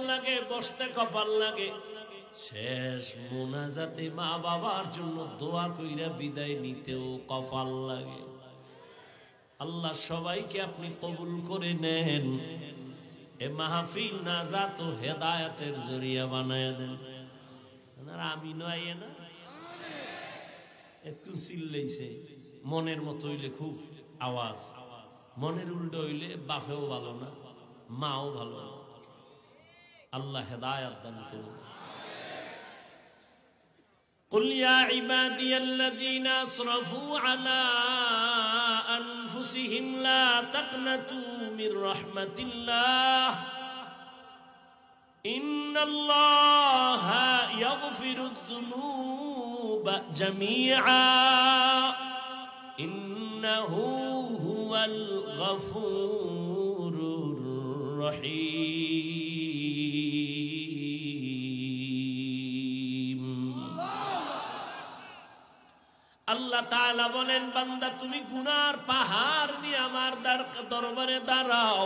লাগে, বসতে কপাল লাগে। শেষ মোনাজাতে মা বাবার জন্য দোয়া কইরা বিদায় নিতেও কপাল লাগে। আল্লাহ সবাইকে আপনি কবুল করে নেন। এ মাহফিল নাজাত ও হেদায়েতের জরিয়া বানায়া দেন। আমি নয় না, একটু চিল্লাইছে মনের মতো হইলে খুব আওয়াজ, মনের উল্টো হইলে বাপেও ভালো না, মাও ভালো না। আল্লাহ হেদায়েত দান করুন। قل يا عبادي الذين أسرفوا على أنفسهم لا تقنطوا من رحمة الله إن الله يغفر الذنوب جميعا إنه هو الغفور الرحيم। আল্লাহ তাআলা বলেন, বান্দা তুমি গুনার পাহাড় নিয়ে আমার দরবারে দাঁড়াও।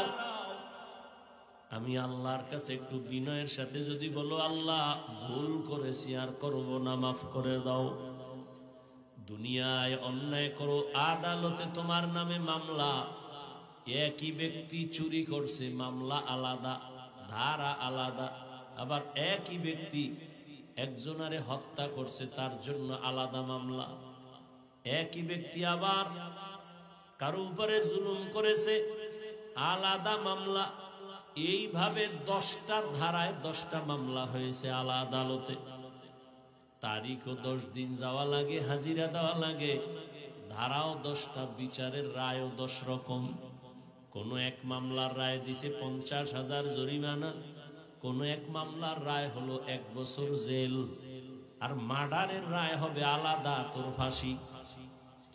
আমি আল্লাহর কাছে একটু বিনয়ের সাথে যদি বলো, আল্লাহ ভুল করেছি আর করব না, মাফ করে দাও। দুনিয়ায় অন্যায় করো, আদালতে তোমার নামে মামলা, একই ব্যক্তি চুরি করছে, মামলা আলাদা, ধারা আলাদা। আবার একই ব্যক্তি একজনারে হত্যা করছে, তার জন্য আলাদা মামলা। একই ব্যক্তি আবার কারো উপরে জুলুম করেছে, আলাদা মামলা। এইভাবে 10টা ধারায় 10টা মামলা হয়েছে আলাদা আদালতে। তারিখও 10 দিন যাওয়া লাগে, হাজিরা দেওয়া লাগে, ধারাও 10টা, বিচারের রায়ও 10 রকম। কোন এক মামলার রায় দিছে 50,000 জরিমানা, কোন এক মামলার রায় হলো 1 বছর জেল, আর মার্ডারের রায় হবে আলাদা, তোর ফাঁসি।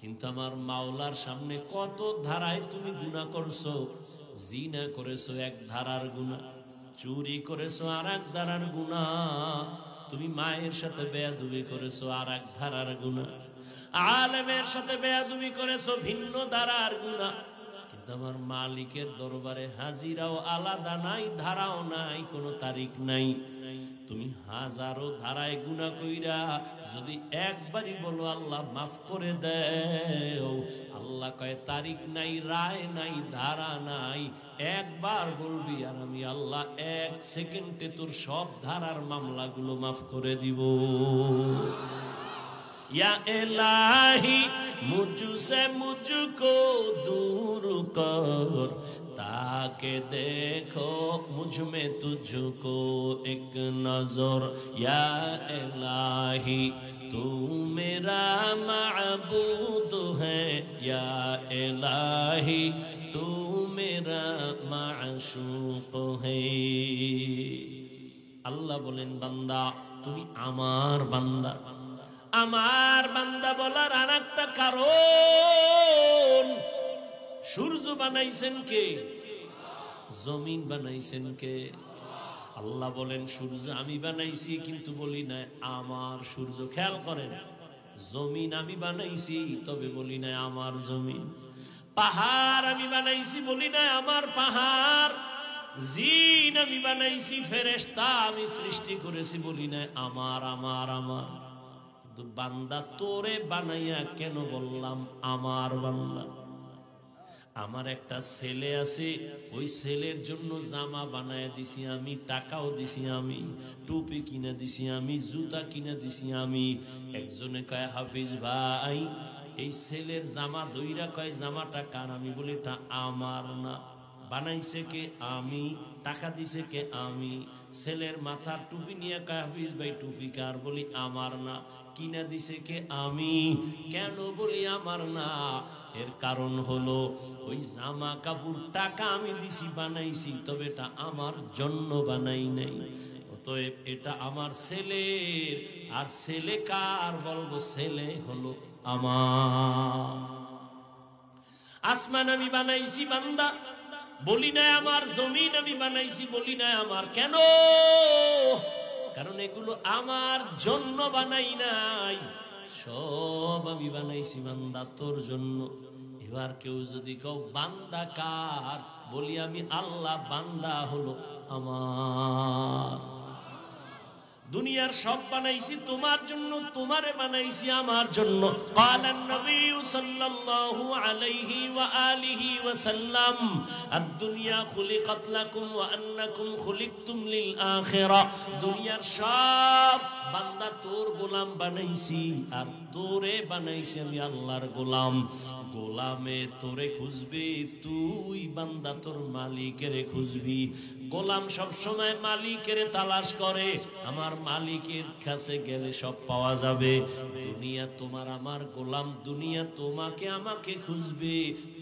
কিন্তু আমার মাওলার সামনে কত ধারায় তুমি গুনাহ করছো। জিনা করেছো 1 ধারার গুনাহ, চুরি করেছো আর 1 ধারার গুনাহ, তুমি মায়ের সাথে বেয়াদবি করেছো আর 1 ধারার গুনাহ, আলেমের সাথে বেয়াদবি করেছো ভিন্ন ধারার গুনাহ। কিন্তু আমার মালিকের দরবারে হাজিরাও আলাদা নাই, ধারাও নাই, কোনো তারিখ নাই। তুমি হাজারো ধারায় গুনাহ কইরা যদি একবারই বলো আল্লাহ মাফ করে দেও, আল্লাহ কয় তারিখ নাই, রায় নাই, ধারা নাই, একবার বলবি আর আমি আল্লাহ 1 সেকেন্ডে তোর সব ধারার মামলাগুলো মাফ করে দিব। या इलाही मुझसे मुझको दूर कर, ताके देखो मुझ में तुझको एक नजर। या इलाही तू मेरा माबूद है, या इलाही तू मेरा माशूक है। अल्लाह बोलेन बांदा তুমি আমার বান্দা। আমার বান্দা বলার আরেকটা কারণ, সূর্য বানাইছেন কে? জমিন বানাইছেন কে? আল্লাহ বলেন সূর্য আমি বানাইছি, কিন্তু বলি না আমার সূর্য। খেয়াল করেন, জমিন আমি বানাইছি, তবে বলি না আমার জমিন। পাহাড় আমি বানাইছি, বলি না আমার পাহাড়। জিন আমি বানাইছি, ফেরেশতা আমি সৃষ্টি করেছি, বলি না আমার আমার আমার। বান্দা তোরে বানাইয়া কেন বললাম আমার বান্দা? আমার একটা ছেলে আছে, ওই ছেলের জন্য জামা বানায় দিছি আমি, টাকাও দিছি আমি, টুপি কিনে দিছি আমি, জুতা কিনে দিছি আমি। একজনে কয় হাফিজ ভাই এই ছেলের জামা দইরা কয় জামাটা কার? আমি বলি এটা আমার না। বানাইছে কে? আমি। টাকা দিছে কে? আমি। ছেলের মাথার টুপি নিয়ে কয় হাফিজ ভাই টুপি কার? বলি আমার না। কিনা দিছে কে? আমি। কেন বলি আমার না? এর কারণ হলো ওই জামা কাপড় টাকা আমি দিছি, বানাইছি, তবে এটা আমার জন্য বানাই নাই। অতএব এটা আমার ছেলের। আর ছেলে কার? বলবো ছেলে হলো আমার। আসমান আমি বানাইছি বান্দা, বলি না আমার। জমিন আমি বানাইছি, বলি না আমার। কেন? কারণ এগুলো আমার জন্য বানাই নাই, সব আমি বানাইছি বান্দা তোর জন্য। এবার কেউ যদি কেউ বান্দা কার? বলি আমি আল্লাহ, বান্দা হলো আমার। দুনিয়ার সব বানাইছি তোমার জন্য, তোমারে বানাইছি আমার জন্য। ক্বালান নবী সাল্লাল্লাহু আলাইহি ওয়া আলিহি ওয়া সাল্লাম, আদ-দুনিয়া খুলিকাত লাকুম ওয়া আন্নাকুম খুলিকতুম লিল আখিরা। দুনিয়ার সব বান্দা তোর গোলাম বানাইছি, আর তোরে বানাইছি আমি আল্লাহর গোলাম। গোলামে তোরে খুঁজবে, তুই বান্দা তোর মালিকের খুঁজবি। গোলাম সব সময় মালিকের তালাশ করে, আমার মালিকের কাছে গেলে সব পাওয়া যাবে। দুনিয়া তোমার আমার গোলাম, দুনিয়া তোমাকে আমাকে খুঁজবে,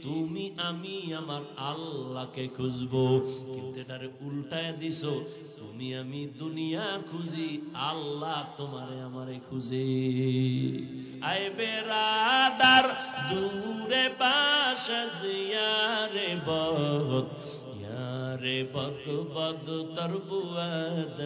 তুমি আমি আমার আল্লাহকে খুঁজবো। কিন্তু এটারে উল্টায় দিছো, তুমি আমি দুনিয়া খুঁজি, আল্লাহ তোমারে আমারে খুঁজে। আয় বেরাদার দূরে বাসা জিয়ারে বদ, यारे बद बद तरबुआद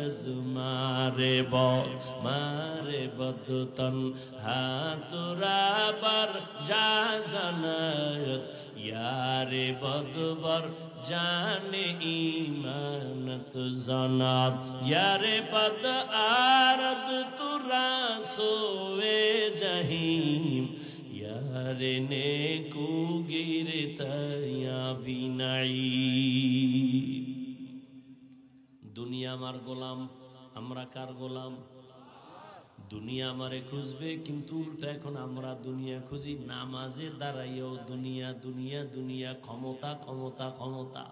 मारे बद मारे बद तन हातुरा बर जा जनायत, यारे बद बर जाने ईमानत जनात, यारे बद आरद तुरा सोवे जहीम, यारे ने कुगिरे तया बिनाई। दुनिया আমার গোলাম, আমরা কার গোলাম? দুনিয়া আমারে খুঁজবে, কিন্তু উল্টা এখন আমরা দুনিয়া খুঁজি। নামাজে দাঁড়াইও দুনিয়া দুনিয়া দুনিয়া, ক্ষমতা ক্ষমতা ক্ষমতা।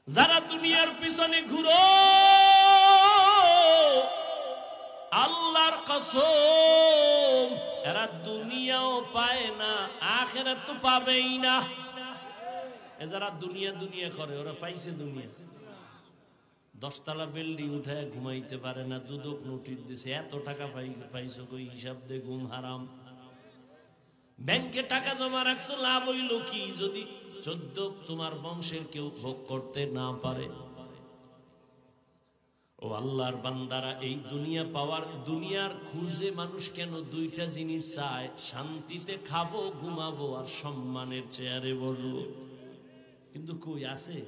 যারা দুনিয়ার পিছনে ঘুরো, আল্লাহর কসম এরা দুনিয়াও পায় না, আখিরাত তো পাবেই না। যারা দুনিয়া দুনিয়া করে ওরা পাইছে দুনিয়া। 10 তলা বিল্ডিং উঠায় ঘুমাইতে পারে না, দুদক নোটিশ দিছে, এত টাকা পাইছো কই, হিসাব দে, ঘুম হারাম। ব্যাংকে টাকা জমা রাখছো, লাভ হইল কি যদি 14 তোমার বংশের কেউ ভোগ করতে না পারে? ও আল্লাহর বান্দারা, এই দুনিয়া পাওয়ার, দুনিয়ার খুঁজে মানুষ কেন দুইটা জিনিস চায়, শান্তিতে খাবো ঘুমাবো আর সম্মানের চেয়ারে বসবো। কিন্তু কই আছে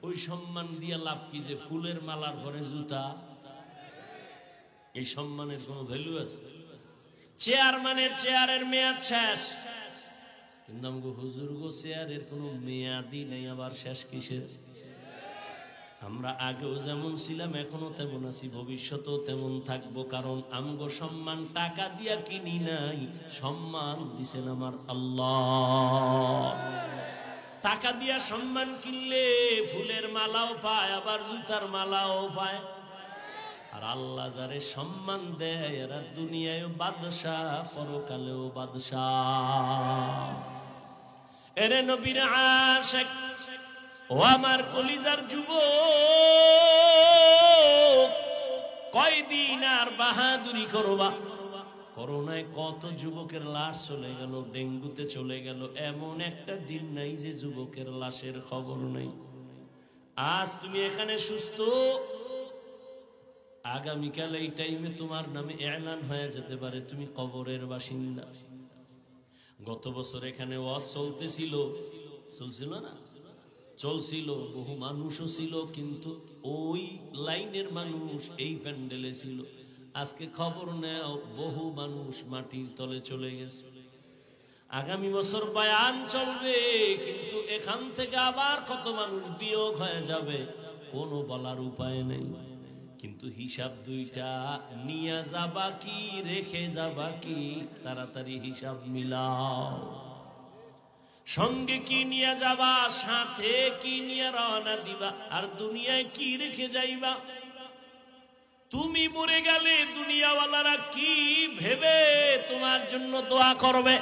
ওই সম্মান দিয়ে লাভ কি? যে ফুলের মালার ঘরে জুতা, এই সম্মানের কোনো ভ্যালু আছে? চেয়ারম্যানের চেয়ারের মেয়াদ শেষ, কিন্তু আমাকে হুজুর গো চেয়ারের কোনো মেয়াদই নেই, আবার শেষ কিসের? আমরা আগেও যেমন ছিলাম এখনো তেমন আছি, ভবিষ্যতেও তেমন থাকবো। কারণ আমগো সম্মান টাকা দিয়া কিনি নাই, সম্মান দিছেন আমার আল্লাহ। টাকা দিয়া সম্মান কিনলে ফুলের মালাও পায়, আবার জুতার মালাও পায়। আর আল্লাহ যারে সম্মান দেয় এরা দুনিয়ায়ও বাদশাহ, পরকালেও বাদশাহ। এরে নবীর আশিক, ও আমার কলিজার যুবক, কয়দিন আর বাহাদুরি করবা? করোনায় কত যুবকের লাশ চলে গেল, ডেঙ্গুতে চলে গেল, এমন একটা দিন নাই যে যুবকের লাশের খবর নেই। আজ তুমি এখানে সুস্থ, আগামীকাল এই টাইমে তোমার নামে এলান হয়ে যেতে পারে তুমি কবরের বাসিন্দা। গত বছর এখানে ওয়াজ চলতেছিল, চলছিল না? চলছিল, বহু মানুষও ছিল, কিন্তু ওই লাইনের মানুষ এই প্যান্ডেলে ছিল। আজকে খবর নেও, বহু মানুষ মাটির তলে চলে গেছে। আগামী বছর বয়ান চলবে, কিন্তু এখান থেকে আবার কত মানুষ বিয়োগ হয়ে যাবে কোনো বলার উপায় নেই। কিন্তু হিসাব দুইটা, নিয়ে যাবা কি রেখে যাবা কি, তাড়াতাড়ি হিসাব মিলাও। সঙ্গে কি নিয়ে যাবা, সাথে কি নিয়ে রওনা দিবা, আর দুনিয়ায় কি রেখে যাইবা? তুমি মরে গেলে দুনিয়াওয়ালারা কি ভেবে তোমার জন্য দোয়া করবে?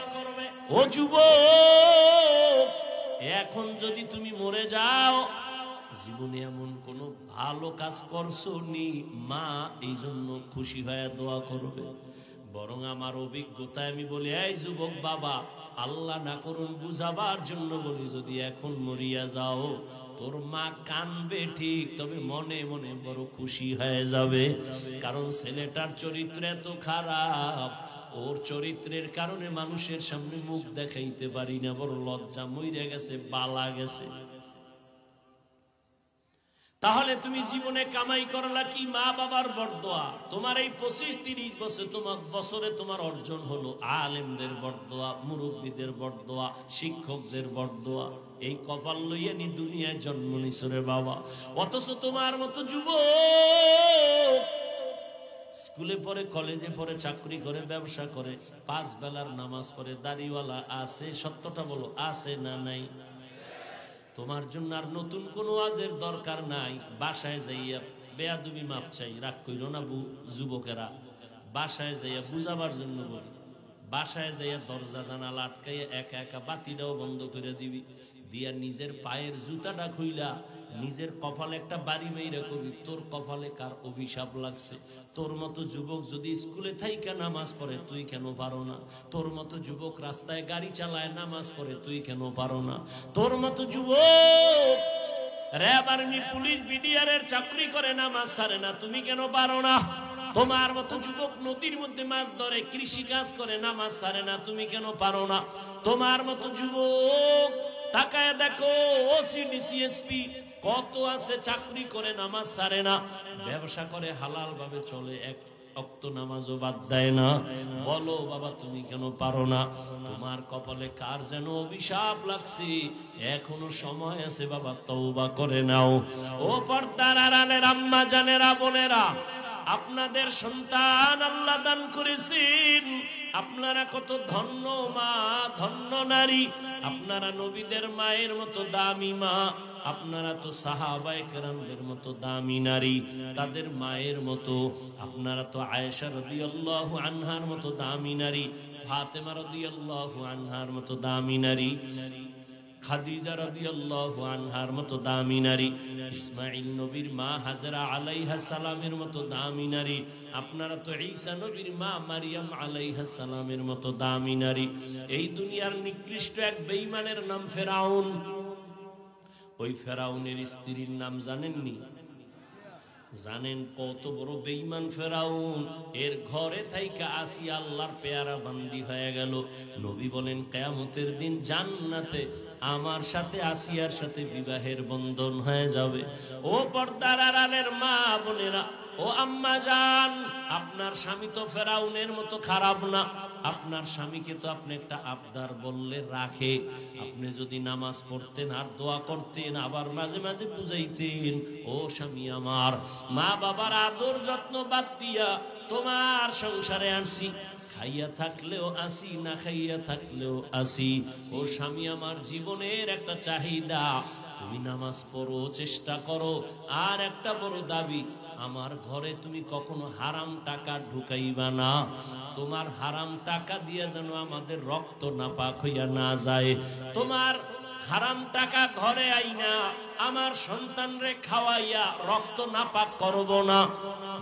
ও যুবক, এখন যদি তুমি মরে যাও, জীবনে এমন কোন ভালো কাজ করছো নি মা এই জন্য খুশি হয়ে দোয়া করবে? বরং আমার অভিজ্ঞতায় আমি বলি, এই যুবক বাবা, আল্লাহ না করুন বুঝাবার জন্য বলি, যদি এখন মরিয়া যাও তোর মা কানবে ঠিক, তবে মনে মনে বড় খুশি হয়ে যাবে। কারণ ছেলেটার চরিত্র এত খারাপ, ওর চরিত্রের কারণে মানুষের সামনে মুখ দেখাইতে পারি না, বড় লজ্জা, মইরা গেছে, বালা গেছে। তাহলে তুমি জীবনে কামাই করলা কি? মা বাবার বরদোয়া। তোমার এই 25-30 বছরে তোমার অর্জন হলো আলেমদের বরদোয়া, মুরব্বীদের বরদোয়া, শিক্ষকদের বরদোয়া। এই কপাল লইয়া নি দুনিয়ায় জন্ম নিছরে বাবা। অথচ তোমার মতো যুবক স্কুলে পড়ে, কলেজে পড়ে, চাকরি করে, ব্যবসা করে, 5 বেলার নামাজ পড়ে, দাড়িওয়ালা আছে। সত্যটা বলো, আছে না নাই? তোমার জন্য আর নতুন কোনো ওয়াজের দরকার নাই। বাসায় যাইয়া বেয়াদবি মাপ চাই, রাগ কইরো না যুবকেরা। বাসায় যাইয়া বুঝাবার জন্য বলি, বাসায় যাইয়া দরজা জানালা আটকাইয়া একা একা বাতিটাও বন্ধ করে দিবি, দিয়া নিজের পায়ের জুতাটা খুইলা নিজের কপালে একটা বাড়ি মেইরা কবি, তোর কপালে কার অভিশাপ লাগছে। তোর মতো যুবক যদি স্কুলে থাইকা নামাজ পড়ে, তুই কেন পারো না? তোর মতো যুবক রাস্তায় গাড়ি চালায় নামাজ পড়ে, তুই কেন পারো না? তোর মতো যুবক র্যাব, আর্মি, পুলিশ, বিডিআর এর চাকরি করে, নামাজ ছাড়ে না, তুমি কেন পারো না? তোমার মতো যুবক নদীর মধ্যে মাছ ধরে, কৃষি কাজ করে, নামাজ ছাড়ে না, তুমি কেন পারো না? তোমার মতো যুবক তাকায় দেখো, ওসি, ডিসিএসপি কত আছে, চাকরি করে, নামাজ ছাড়ে না, ব্যবসা করে, হালাল ভাবে চলে, এক ওয়াক্ত নামাজও বাদ দেয় না। বলো বাবা, তুমি কেন পারো না? তোমার কপালে কার যেন অভিশাপ লাগছে, এখনো সময় আছে বাবা, তওবা করে নাও। ও পর্দার আড়ালের আম্মা জানেরা, বোনেরা, আপনাদের সন্তান আল্লাহ দান করেছেন। আপনারা কত ধন্য মা, ধন্য নারী। আপনারা নবীদের মায়ের মতো দামি মা, আপনারা তো সাহাবায়ে কেরামদের মতো দামি নারী, তাদের মায়ের মতো। আপনারা তো আয়েশা রাদিয়াল্লাহু আনহার মতো দামি নারী, ফাতেমা রাদিয়াল্লাহু আনহার মতো দামি নারী, খাদিজা রাদিয়াল্লাহু আনহার মতো দামি নারী, ইসমাঈল নবীর মা হাজরা আলাইহা সালামের মতো দামি নারী। আপনারা তো ঈসা নবীর মা মারিয়াম আলাইহা সালামের মতো দামি নারী। এই দুনিয়ার নিকৃষ্ট এক বেঈমানের নাম ফেরাউন। ওই ফেরাউনের স্ত্রীর নাম জানেননি? জানেন কত বড় বেঈমান ফেরাউন? এর ঘরে থাইকা আসিয়া আল্লাহর পেয়ারা বান্দি হয়ে গেল। নবী বলেন কিয়ামতের দিন জান্নাতে আমার সাথে আসিয়ার সাথে বিবাহের বন্ধন হয়ে যাবে। ও পর্দার আড়ালের মা বোনেরা, ও আম্মা জান, আপনার স্বামী তো ফেরাউনের মতো খারাপ না। আপনার স্বামীকে তো আপনি একটা আবদার বললে রাখে। আপনি যদি নামাজ পড়তেন আর দোয়া করতেন, আবার মাঝে মাঝে বুঝাইতেন, ও স্বামী আমার, মা বাবার আদর যত্ন বাদ দিয়া তোমার সংসারে আনছি, খাইয়া থাকলেও আসি, না খাইয়া থাকলেও আসি। ও স্বামী আমার, জীবনের একটা চাহিদা, তুমি নামাজ পড়ো, চেষ্টা করো। আর একটা বড় দাবি, আমার ঘরে তুমি কখনো হারাম টাকা ঢুকাইবা না। তোমার হারাম টাকা দিয়ে যেন আমাদের রক্ত নাপাক হইয়া না যায়। তোমার হারাম টাকা ঘরে আইনা আমার সন্তানরে খাওয়াইয়া রক্ত নাপাক করব না।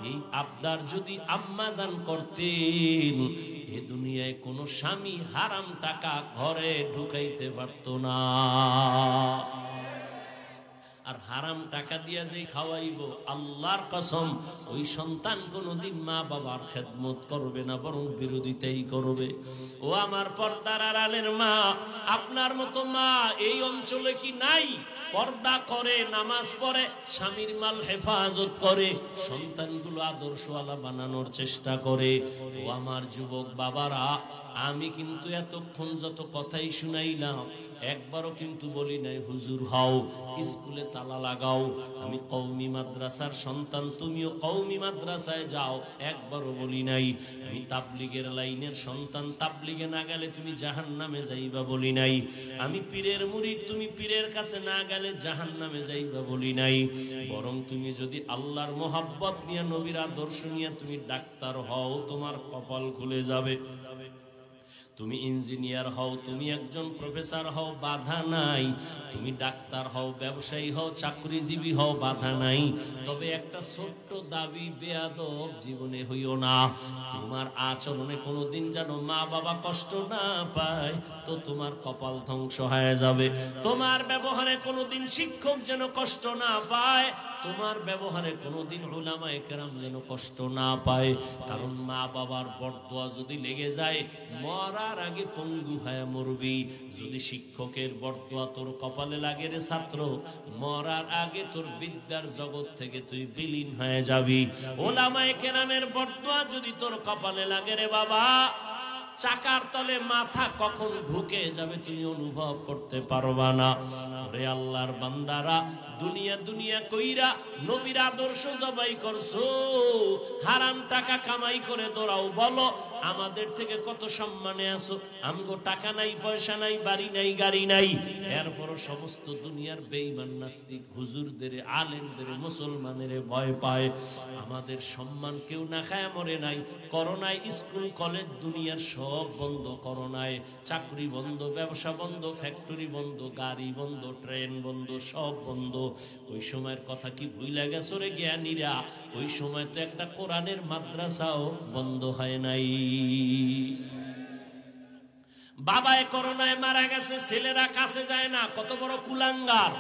এই আবদার যদি আম্মা জান করতেন, এ দুনিয়ায় কোনো স্বামী হারাম টাকা ঘরে ঢুকাইতে পারত না। আর হারাম টাকা দিয়া যে খাওয়াইবো, আল্লাহর কসম, ওই সন্তান কোনদিন মা বাবার খেদমত করবে না, বরং বিরোধিতাই করবে। ও আমার পর্দার আড়ালের মা, আপনার মতো মা এই অঞ্চলে কি নাই? পর্দা করে, নামাজ পড়ে, স্বামীর মাল হেফাজত করে, সন্তানগুলো আদর্শওয়ালা বানানোর চেষ্টা করে। ও আমার যুবক বাবারা, আমি কিন্তু এতক্ষণ যত কথাই শুনাইলাম, একবারও কিন্তু বলি নাই হুজুর হও, স্কুলে তালা লাগাও, আমি কওমি মাদ্রাসার সন্তান, তুমিও কওমি মাদ্রাসায় যাও, একবারও বলি নাই। আমি তাবলীগের লাইনের সন্তান, তাবলীগে না গেলে তুমি জাহান্নামে যাইবা বলি নাই। আমি পীরের মুরিদ, তুমি পীরের কাছে না গেলে জাহান্নামে যাইবা বলি নাই। বরং তুমি যদি আল্লাহর মোহাব্বত নিয়ে, নবীর আদর্শ নিয়ে তুমি ডাক্তার হও, তোমার কপাল খুলে যাবে। তুমি ইঞ্জিনিয়ার হও, তুমি একজন প্রফেসর হও, বাধা নাই। তুমি ডাক্তার হও, ব্যবসায়ী হও, চাকরিজীবী হও, বাধা নাই। তবে একটা ছোট্ট দাবি, বেয়াদব জীবনে হইও না। তোমার আচরণে কোনোদিন যেন মা বাবা কষ্ট না পায়, তো তোমার কপাল ধ্বংস হয়ে যাবে। তোমার ব্যবহারে কোনোদিন শিক্ষক যেন কষ্ট না পায়, তোমার ব্যবহারে কোনোদিন উলামায়ে কেরাম যেন কষ্ট না পায়। কারণ মা বাবার বরদোয়া যদি লেগে যায়, মরার আগে পঙ্গু হয়ে মরবি। যদি শিক্ষকের বরদোয়া তোর কপালে লাগে রে ছাত্র, মরার আগে তোর বিদ্যার জগৎ থেকে তুই বিলীন হয়ে যাবি। উলামায়ে কেরামের বরদোয়া যদি তোর কপালে লাগে রে বাবা, চাকার তলে মাথা কখন ঢুকে যাবে তুমি অনুভব করতে পারবা না। রে আল্লাহর বান্দারা, দুনিয়া দুনিয়া কইরা নবীর আদর্শ জবাই করছো, হারাম টাকা কামাই করে দৌড়াও। বলো আমাদের থেকে কত সম্মানে আছো, আমগো টাকা নাই, পয়সা নাই, বাড়ি নাই, গাড়ি নাই, এরপরও সমস্ত দুনিয়ার বেঈমান নাস্তিক হুজুরদের, আলেমদের, মুসলমানের ভয় পায়। আমাদের সম্মান কেউ না খায় মরে নাই। করোনায় স্কুল কলেজ দুনিয়ার সব বন্ধ, করোনায় চাকরি বন্ধ, ব্যবসা বন্ধ, ফ্যাক্টরি বন্ধ, গাড়ি বন্ধ, ট্রেন বন্ধ, সব বন্ধ। ওই সময়ের কথা কি ভুইলা গেছো রে জ্ঞানীরা? ওই সময় তো একটা কোরআনের মাদ্রাসাও বন্ধ হয় নাই। বাবায় করোনায় মারা গেছে, ছেলেরা কাছে যায় না, কত বড় কুলাঙ্গার।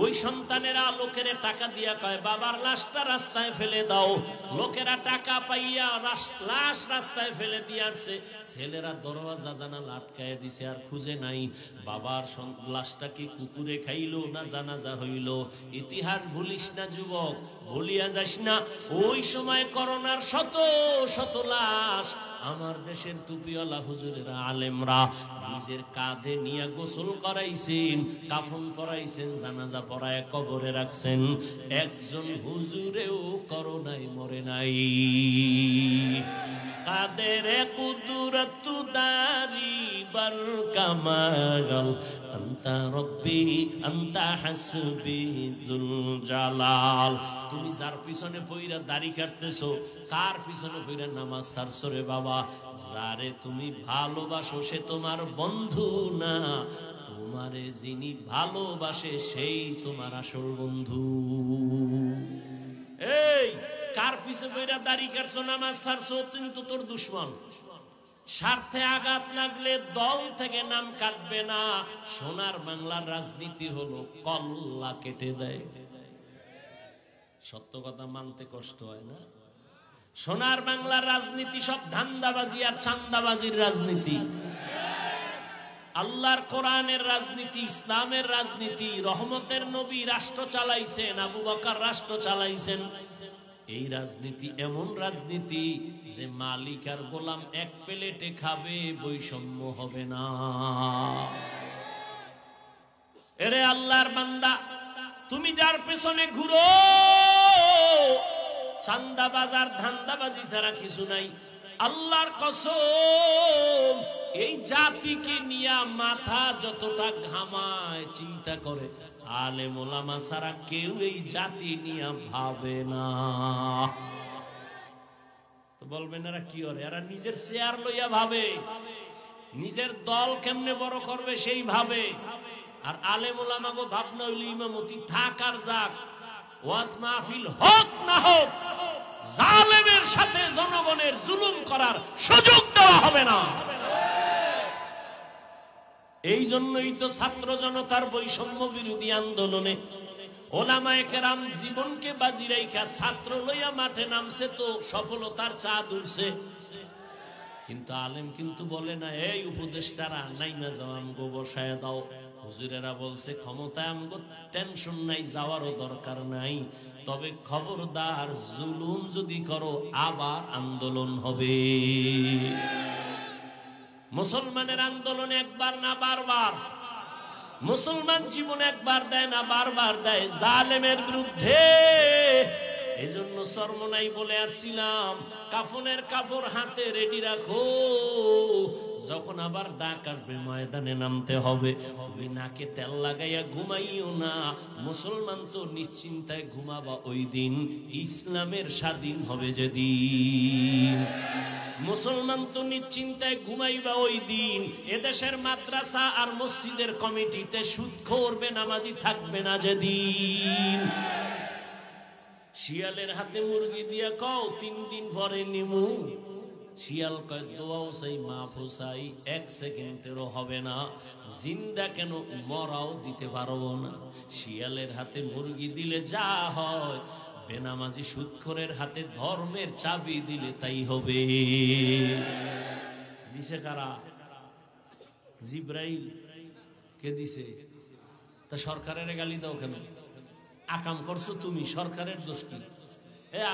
ওই সন্তানেরা লোকেরা টাকা দিয়া কয় বাবার লাশটা রাস্তায় ফেলে দাও। লোকেরা টাকা পাইয়া লাশ রাস্তায় ফেলে দিয়ে আসছে, ছেলেরা দরওয়াজা জানালা আটকায় দিছে, আর খুঁজে নাই। বাবার লাশটা কি কুকুরে খাইলো না জানাজা হইল? ইতিহাস ভুলিস না যুবক, ভুলিয়া যাস না। ওই সময় করোনার শত শত লাশ আমার দেশের টুপিওয়ালা হুজুরেরা, আলেমরা নিজের কাঁধে নিয়ে গোসল করাইছেন, কাফন পরাইছেন, জানাজা পরায় কবরে রাখছেন। একজন হুজুরেও করোনায় মরে নাই। কাদের কুদরত দারি বার কামাল, আন্তা রব্বি আন্তা হাসবি যুল জালাল। তুমি যার পিছনে পইরা দাড়ি কাটতেছো, কার পিছনে পইরা নামাজ ছাড়ছো রে বাবা? যারে তুমি ভালোবাসো সে তোমার বন্ধু না, তোমারে যিনি ভালোবাসে সেই তোমার আসল বন্ধু। এই কার পিছনে পইরা দাড়ি কাটছো, নামাজ ছাড়ছো, তুমি তো তোর দুশমন। স্বার্থে আঘাত লাগলে দল থেকে নাম কাটবে না। সোনার বাংলার রাজনীতি হলো কল্লা কেটে দেয়। সত্য কথা মানতে কষ্ট হয় না? সোনার বাংলার রাজনীতি সব ধান্দাবাজি আর চান্দাবাজির রাজনীতি। আল্লাহর কোরআনের রাজনীতি, ইসলামের রাজনীতি। রহমতের নবী রাষ্ট্র চালাইছেন, আবু বকর রাষ্ট্র চালাইছেন। এই রাজনীতি এমন রাজনীতি যে মালিক আর গোলাম এক প্লেটে খাবে, বৈষম্য হবে না। এরে আল্লাহর বান্দা, তুমি যার পেছনে ঘুরো, চান্দাবাজার ধান্দাবাজি ছাড়া কিছু নাই। আল্লাহর কসম, এই জাতিকে নিয়ে মাথা যতটা ঘামায়, চিন্তা করে, আলেম ওলামা ছাড়া কেউ এই জাতি নিয়ে ভাবে না। তো বলবেন এরা কি করে? এরা নিজের শেয়ার লইয়া ভাবে, নিজের দল কেমনে বড় করবে সেই ভাবে। আর আলেম ওলামাগো ভাবনা হইল ইমামতি থাক আর যাক, ওয়াজ মাহফিল হোক না হোক, জালেমের সাথে জনগণের জুলুম করার সুযোগ দেওয়া হবে না। এই জন্যই তো ছাত্র জনতার বৈষম্য বিরোধী আন্দোলনে ওলামায়ে কেরাম জীবনকে বাজি রাইখা ছাত্র লইয়া মাঠে নামছে, তো সফলতার চাঁদ উঠছে। কিন্তু আলেম কিন্তু বলে না, এই উপদেষ্টারা নাইমা যাও, আমগো বসায় দাও। হুজুরেরা বলছে ক্ষমতায় আমগো টেনশন নাই, যাওয়ারও দরকার নাই, তবে খবরদার জুলুম যদি করো আবার আন্দোলন হবে। মুসলমানের আন্দোলন একবার না বারবার, মুসলমান জীবন একবার দেয় না বারবার দেয় জালেমের বিরুদ্ধে। এই জন্য সরমনাই বলে আসছিলাম, কাফনের কাপড় হাতে রেডি রাখো, যখন আবার ডাক আসবে ময়দানে নামতে হবে। তুমি নাকে তেল লাগাইয়া ঘুমাইও না। মুসলমান তো নিশ্চিন্তায় ঘুমাবা ওই দিন, ইসলামের স্বাধীন হবে যেদিন। মুসলমান তো নিশ্চিন্তায় ঘুমাইবা ওই দিন, এদেশের মাদ্রাসা আর মসজিদের কমিটিতে সুদখোর বেনামাজি থাকবে না যেদিন। শিয়ালের হাতে মুরগি দিয়া কও 3 দিন পরে নিমু, শিয়াল কয় দোয়াও চাই মাফও চাই, 1 সেকেন্ডেরও হবে না, জিন্দা কেন মরাও দিতে পারবো না। শিয়ালের হাতে মুরগি দিলে যা হয়, বেনামাজি সুদখোরের হাতে ধর্মের চাবি দিলে তাই হবে। দিছে কারা? জিব্রাইল। কে দিছে? তা সরকারের গালি দাও কেন? আকাম করছো তুমি, সরকারের দোষ কি?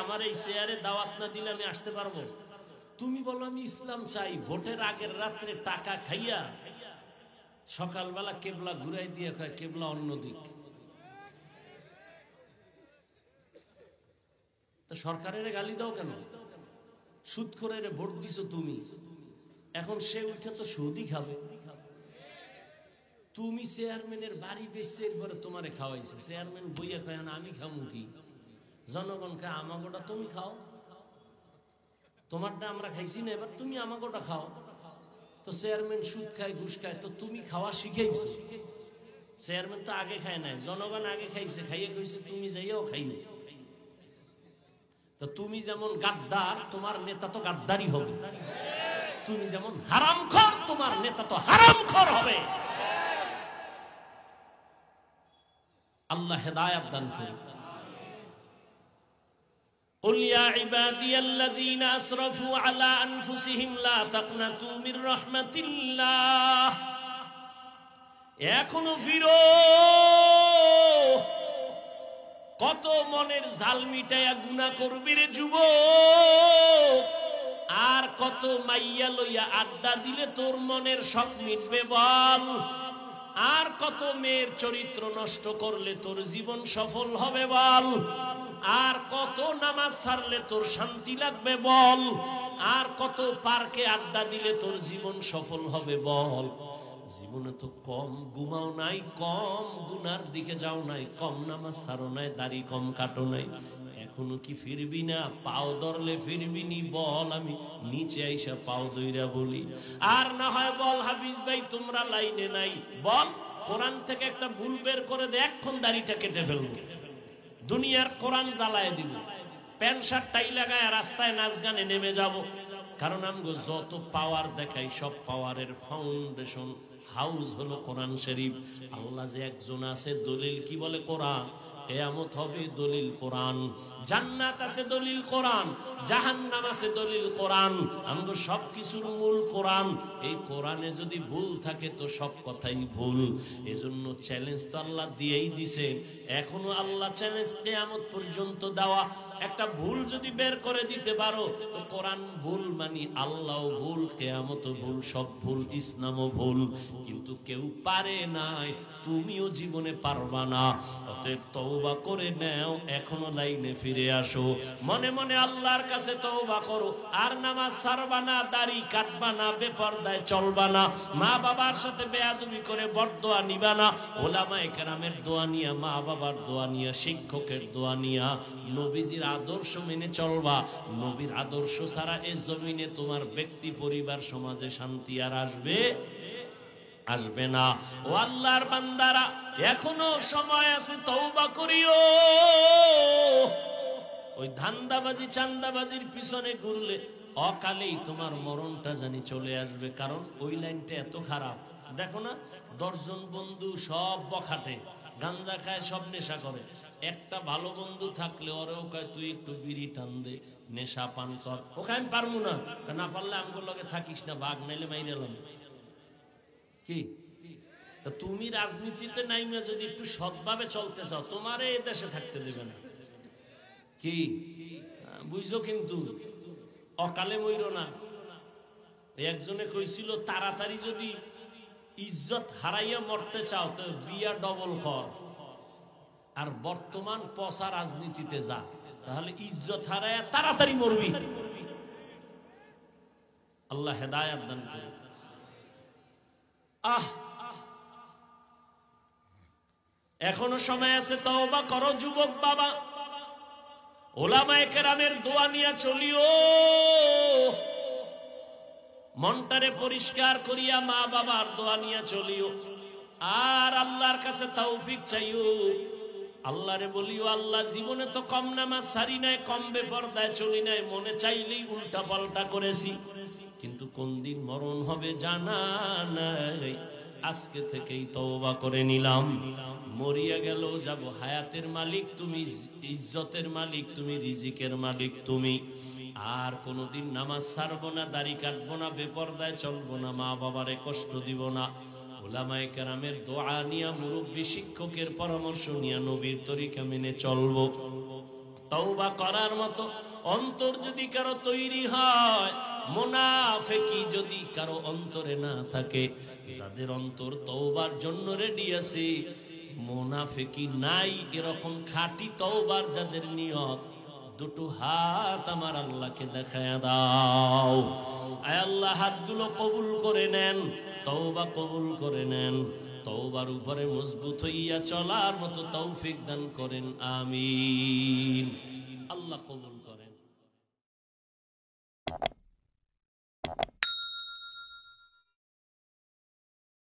আমার এই চেয়ারে দাওয়াত না দিলে আমি আসতে পারবো? তুমি বলো আমি ইসলাম চাই, ভোটের আগের রাত্রে টাকা খাইয়া সকালবেলা কেবলা ঘুরাই দিয়ে কয় কেবলা অন্যদিক। তা সরকারের গালি দাও কেন? সুদখোরের ভোট দিছো তুমি, এখন সে উঠে তো সুদই খাবে। তুমি চেয়ারম্যানের বাড়ি বেচছে, এরপরে তোমারে খাওয়াইছে। চেয়ারম্যান বইয়া কয় না আমি খামু কি? জনগণকে আমাগোটা তুমি খাও, তোমারটা আমরা খাইছি না, এবার তুমি আমাগোটা খাও। তো চেয়ারম্যান সুদ খায়, ঘুষ খায়, তো তুমি খাওয়া শিখাইছো। চেয়ারম্যান তো আগে খায় নাই, জনগণ আগে খাইছে, খাইয়ে কইছে তুমি যাইও খাইও। তো তুমি যেমন গাদ্দার, তোমার নেতা তো গাদ্দারি হবে। তুমি যেমন হারামখোর, তোমার নেতা তো হারামখোর হবে। আল্লাহ হেদায়েত দান করুন। قل يا عبادي الذين أسرفوا على أنفسهم لا تقنطوا من رحمة الله। এখনো ফিরো, কত মনের জাল মিটাইয়া গুনাহ করবি রে যুবক, আর কত মাইয়া লইয়া আড্ডা দিলে তোর মনের শখ মিটবে বল, আর কত মেয়ের চরিত্র নষ্ট করলে তোর জীবন সফল হবে বল, আর কত নামাজ ছাড়লে তোর শান্তি লাগবে বল, আর কত পার্কে আড্ডা দিলে তোর জীবন সফল হবে বল। জীবনে তো কম ঘুমাও নাই, কম গুনার দিকে যাও নাই, কম নামাজ ছাড়ো নাই, দাড়ি কম কাটো নাই, এখনো কি ফিরবি না? পাও ধরলে ফিরবি নি বল, আমি নিচে আইসা পাও দইরা বলি। আর না হয় বল হাফিজ ভাই তোমরা লাইনে নাই, বল কোরআন থেকে একটা ভুল বের করে দে, এখন দাড়িটা কেটে ফেলবো, দুনিয়ার কোরআন জ্বালায় দিব, প্যান্ট শার্ট টাই লাগায় রাস্তায় নাচ গানে নেমে যাব। কারণ আমগো যত পাওয়ার দেখাই, সব পাওয়ারের ফাউন্ডেশন হাউস হলো কোরআন শরীফ। আল্লাহ যে একজন আছে, দলিল কি বলে? কোরআন। কিয়ামত হবে দলিল কোরআন, জান্নাত আছে দলিল কোরআন, জাহান্নাম আছে দলিল কোরআন। আমগো সবকিছুর মূল কোরআন। এই কোরআনে যদি ভুল থাকে তো সব কথাই ভুল। এজন্য চ্যালেঞ্জ তো আল্লাহ দিয়েই দিছে, এখনো আল্লাহ চ্যালেঞ্জ কিয়ামত পর্যন্ত দেওয়া। একটা ভুল যদি বের করে দিতে পারো তো কোরআন ভুল মানি, আল্লাহও ভুল, কিয়ামতও ভুল, সব ভুল, ইসলামও ভুল। কিন্তু কেউ পারে নাই, তুমিও জীবনে পারবা না। অতএব তওবা করে নাও, এখনো লাইনে ফিরে আসো, মনে মনে আল্লাহর কাছে তওবা করো। আর নামাজ ছাড়বা না, দাড়ি কাটবা না, বেপরদায় চলবা না, মা বাবার সাথে বেয়াদবি করে বরদোয়া নিবা না, ওলামায়ে কেরামের দোয়া নিয়া, মা বাবার দোয়া নিয়া, শিক্ষকের দোয়া নিয়া, নবীজির আদর্শ মেনে চলবা। নবীর আদর্শ ছাড়া এই জমিনে তোমার ব্যক্তি, পরিবার, সমাজে শান্তি আর আসবে না। ও আল্লাহর বান্দারা, এখনো সময় আছে, তওবা করিও। ওই ধান্দাবাজি চান্দাবাজির পিছনে ঘুরলে অকালেই তোমার মরণটা জানি চলে আসবে। কারণ ওই লাইনটা এত খারাপ। দেখো না, 10 জন বন্ধু সব বখাটে, গাঞ্জা খায়, সব নেশা করে। একটা ভালো বন্ধু থাকলে ওরেও কয় তুই একটু বিড়ি টান দে, নেশা পান কর। ওকে আমি পারবো না, না পারলে আমগোর লগে থাকিস না, বাঘ নাইলে মাইরে এলাম। কি তুমি রাজনীতিতে নাইমে যদি একটু সৎভাবে চলতে চাও, তোমারে এই দেশে থাকতে দেবে না। কি বুঝছো? কিন্তু অকালে মইরো না। একজনে কইছিল তাড়াতাড়ি যদি ইজ্জত হারাইয়া মরতে চাও তো বিয়া ডবল কর, আর বর্তমান পচা রাজনীতিতে যা, তাহলে ইজ্জত হারাইয়া তাড়াতাড়ি মরবি। আল্লাহ হেদায়েত দান করুন। এখনো সময় আছে, তওবা করো যুবক বাবা। ওলামায়ে কেরামের দোয়া নিয়ে চলিও, মনটারে পরিষ্কার করিয়া মা বাবার দোয়া নিয়ে চলিও, আর আল্লাহর কাছে তৌফিক চাইও। আল্লাহরে বলি, ও আল্লাহ, জীবনে তো কম নামাজ সারি নাই, কম বেপরদায় চলি নাই, মনে চাইলেই উল্টা পাল্টা করেছি, কিন্তু কোন দিন মরণ হবে জানা নাই। আজকে থেকেই তওবা করে নিলাম, মরিয়া গেল যাব, হায়াতের মালিক তুমি, ইজ্জতের মালিক তুমি, রিজিকের মালিক তুমি। আর কোনোদিন নামাজ ছাড়বো না, দাড়ি কাটবো না, বেপরদায় চলবো না, মা বাবারে কষ্ট দিব না। উলামায়ে কেরামের দোয়া নিয়া, মুরব্বী শিক্ষকের পরামর্শ নিয়া, নবীর তরিকা মেনে চলবো। তওবা করার মতো অন্তর যদি কারো তৈরি হয়, মুনাফিকি যদি কারো অন্তরে না থাকে, যাদের অন্তর তওবার জন্য রেডি আছে, মুনাফিকি নাই, এরকম খাঁটি তওবার যাদের নিয়ত, দুটো হাত আমার আল্লাহকে দেখায়া দাও। আয় আল্লাহ, হাতগুলো কবুল করে নেন, তওবা কবুল করে নেন, তওবার উপরে মজবুত হইয়া চলার মতো তৌফিক দান করেন, আমিন। আল্লাহ কবুল করেন।